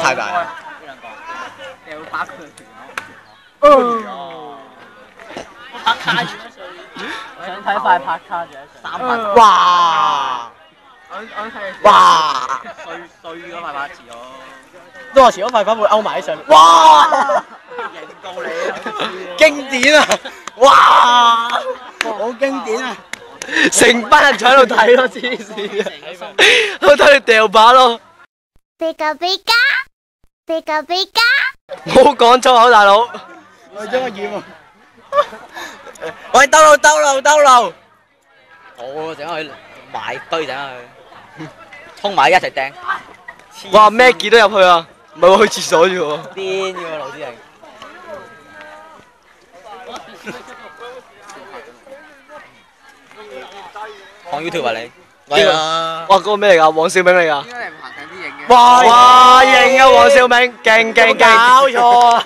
太大。呢兩個掉把佢條友。拍卡住我想睇塊拍卡住300。哇！我睇哇！碎嗰塊拍字我。都話前嗰塊板會勾埋喺上面。哇！認到你啊！經典啊！哇！好經典啊！成班人坐喺度睇咯，黐線啊！我睇你掉把咯。Pika，冇講粗口，大佬。我將個語喎。喂，兜路。我整去埋堆整去，衝埋一齊掟。哇，Maggie 都入去啊！唔係喎，去廁所啫喎。癲嘅喎，盧子瑩。放 YouTube 啊你？係啊！哇，嗰個咩嚟㗎？黃兆銘嚟㗎。應該你唔行緊啲影嘅。哇，型啊！黃兆銘，勁，搞錯啊！